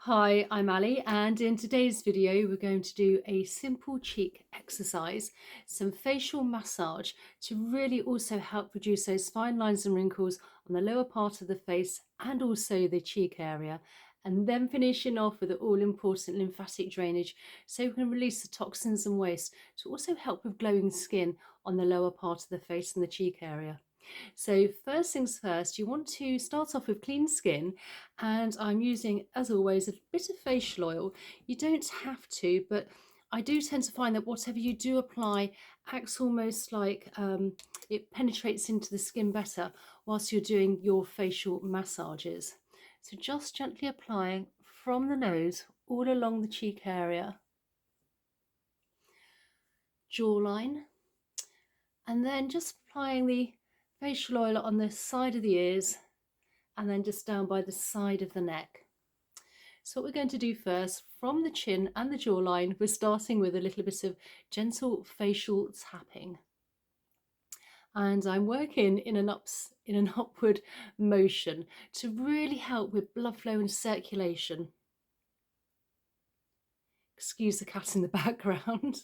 Hi, I'm Ali, and in today's video we're going to do a simple cheek exercise, some facial massage to really also help reduce those fine lines and wrinkles on the lower part of the face and also the cheek area, and then finishing off with the all-important lymphatic drainage so we can release the toxins and waste to also help with glowing skin on the lower part of the face and the cheek area. So first things first, you want to start off with clean skin, and I'm using, as always, a bit of facial oil. You don't have to, but I do tend to find that whatever you do apply acts almost like it penetrates into the skin better whilst you're doing your facial massages. So just gently applying from the nose all along the cheek area, jawline, and then just applying the facial oil on the side of the ears and then just down by the side of the neck. So what we're going to do first, from the chin and the jawline, we're starting with a little bit of gentle facial tapping. And I'm working in an upward motion to really help with blood flow and circulation. Excuse the cat in the background.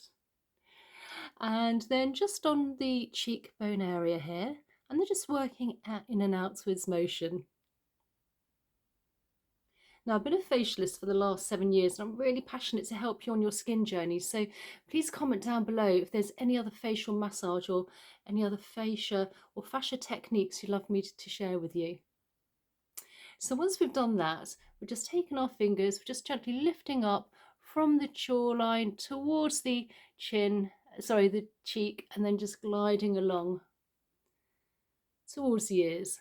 And then just on the cheekbone area here, and they're just working in an outwards motion. Now, I've been a facialist for the last 7 years, and I'm really passionate to help you on your skin journey. So please comment down below if there's any other facial massage or any other fascia techniques you'd love me to share with you. So once we've done that, we're just taking our fingers, we're just gently lifting up from the jawline towards the the cheek, and then just gliding along towards the ears.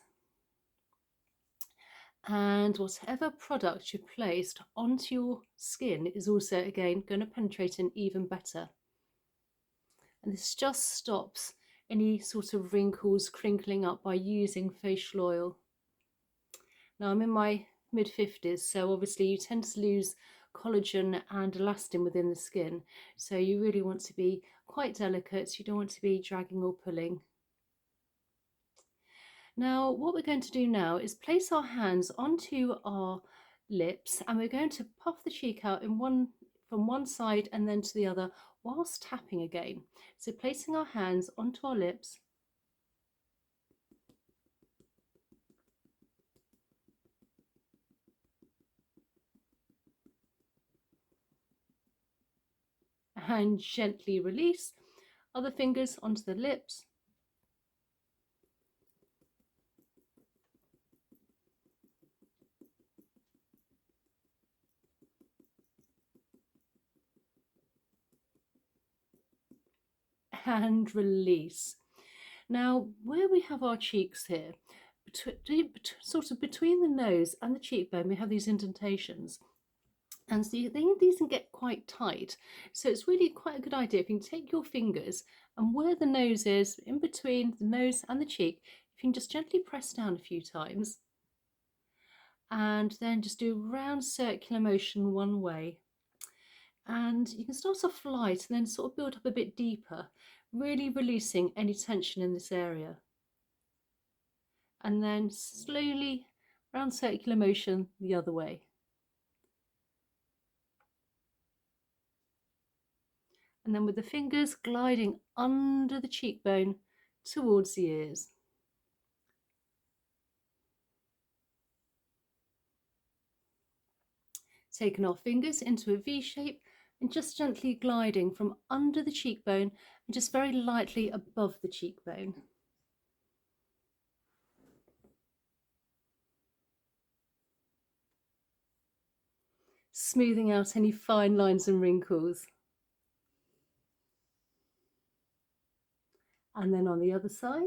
And whatever product you placed onto your skin is also, again, going to penetrate in even better. And this just stops any sort of wrinkles crinkling up by using facial oil. Now, I'm in my mid-50s, so obviously you tend to lose collagen and elastin within the skin. So you really want to be quite delicate. You don't want to be dragging or pulling. Now, what we're going to do now is place our hands onto our lips, and we're going to puff the cheek out from one side and then to the other whilst tapping again. So placing our hands onto our lips, and gently release. Other fingers onto the lips, and release. Now, where we have our cheeks here, sort of between the nose and the cheekbone, we have these indentations. And so these can get quite tight. So it's really quite a good idea if you can take your fingers, and where the nose is, in between the nose and the cheek, if you can just gently press down a few times, and then just do a round circular motion one way. And you can start off light and then sort of build up a bit deeper, really releasing any tension in this area. And then slowly round circular motion the other way. And then with the fingers gliding under the cheekbone towards the ears. Taking our fingers into a V shape and just gently gliding from under the cheekbone and just very lightly above the cheekbone. Smoothing out any fine lines and wrinkles. And then on the other side.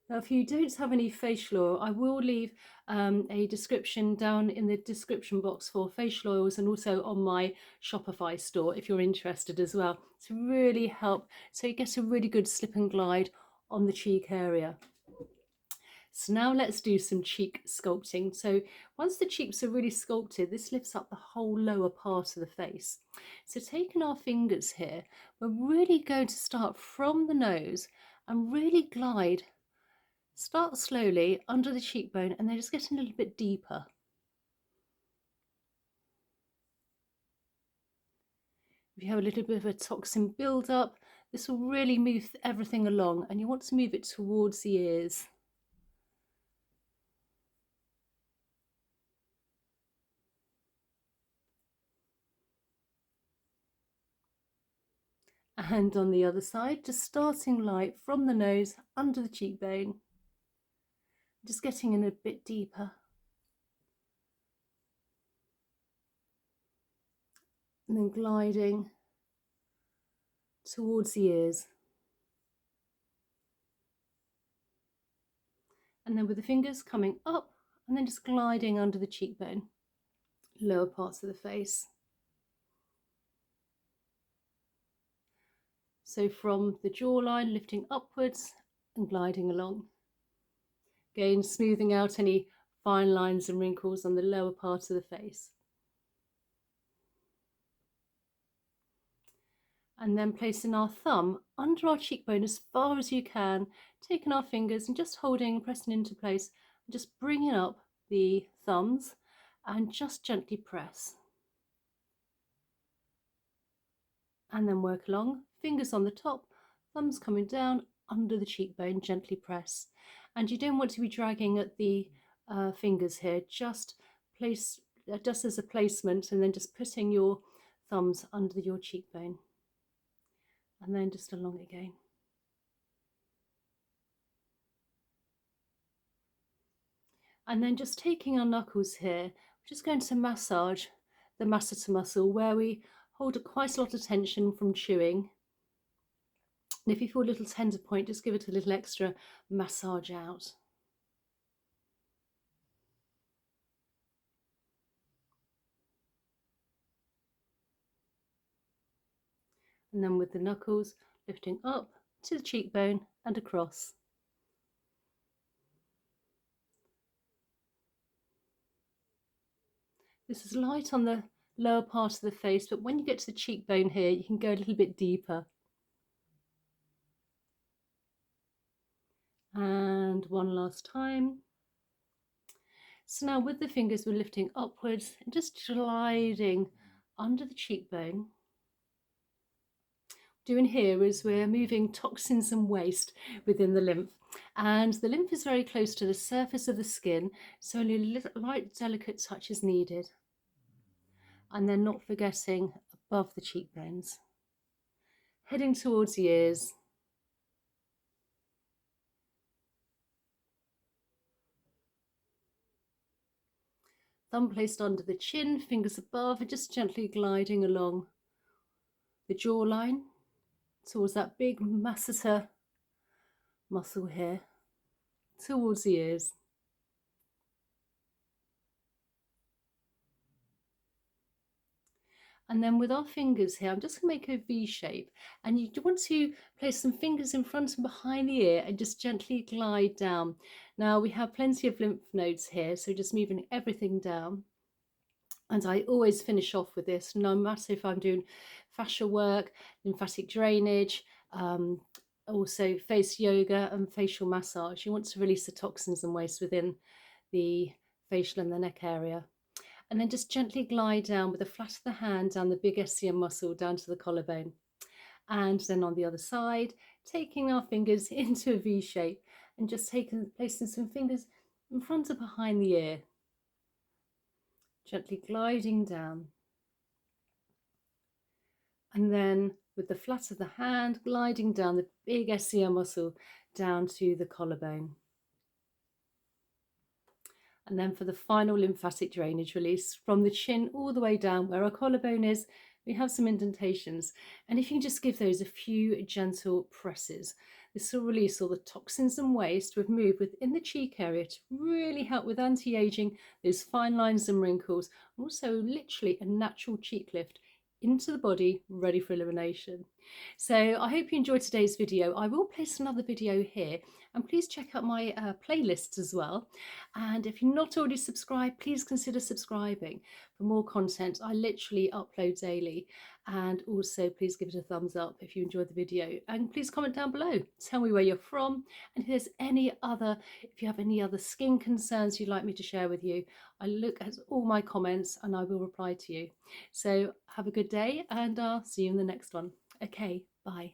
Now, if you don't have any facial oil, I will leave a description down in the description box for facial oils, and also on my Shopify store if you're interested as well, to really help so you get a really good slip and glide on the cheek area. So now let's do some cheek sculpting. So once the cheeks are really sculpted, this lifts up the whole lower part of the face. So taking our fingers here, we're really going to start from the nose and really glide. Start slowly under the cheekbone and then just get a little bit deeper. If you have a little bit of a toxin build-up, this will really move everything along, and you want to move it towards the ears. And on the other side, just starting light from the nose under the cheekbone, just getting in a bit deeper. And then gliding towards the ears. And then with the fingers coming up and then just gliding under the cheekbone, lower parts of the face. So from the jawline, lifting upwards and gliding along. Again, smoothing out any fine lines and wrinkles on the lower part of the face. And then placing our thumb under our cheekbone as far as you can, taking our fingers and just holding, pressing into place, and just bringing up the thumbs and just gently press. And then work along, fingers on the top, thumbs coming down under the cheekbone, gently press. And you don't want to be dragging at the fingers here, just place, just as a placement, and then just putting your thumbs under your cheekbone. And then just along again. And then just taking our knuckles here, we're just going to massage the masseter muscle where we hold quite a lot of tension from chewing. And if you feel a little tender point, just give it a little extra massage out. And then with the knuckles, lifting up to the cheekbone and across. This is light on the lower part of the face, but when you get to the cheekbone here, you can go a little bit deeper. And one last time. So now with the fingers, we're lifting upwards and just gliding under the cheekbone. Doing here is we're moving toxins and waste within the lymph, and the lymph is very close to the surface of the skin, so only a little light delicate touch is needed. And then not forgetting above the cheekbones, heading towards the ears. Thumb placed under the chin, fingers above, and just gently gliding along the jawline towards that big masseter muscle here, towards the ears. And then with our fingers here, I'm just going to make a V shape, and you want to place some fingers in front and behind the ear and just gently glide down. Now we have plenty of lymph nodes here, so just moving everything down. And I always finish off with this, no matter if I'm doing fascia work, lymphatic drainage, also face yoga and facial massage. You want to release the toxins and waste within the facial and the neck area. And then just gently glide down with the flat of the hand down the big SCM muscle down to the collarbone. And then on the other side, taking our fingers into a V shape and just placing some fingers in front and behind the ear. Gently gliding down. And then with the flat of the hand, gliding down the big SCM muscle down to the collarbone. And then for the final lymphatic drainage release, from the chin all the way down where our collarbone is, we have some indentations. And if you can just give those a few gentle presses, this will release all the toxins and waste we've moved within the cheek area to really help with anti-aging, those fine lines and wrinkles, and also literally a natural cheek lift into the body, ready for elimination. So I hope you enjoyed today's video. I will place another video here, and please check out my playlists as well. And if you're not already subscribed, please consider subscribing for more content. I literally upload daily. And also please give it a thumbs up if you enjoyed the video, and please comment down below. Tell me where you're from, and if you have any other skin concerns you'd like me to share with you. I look at all my comments and I will reply to you. So have a good day, and I'll see you in the next one. Okay, bye.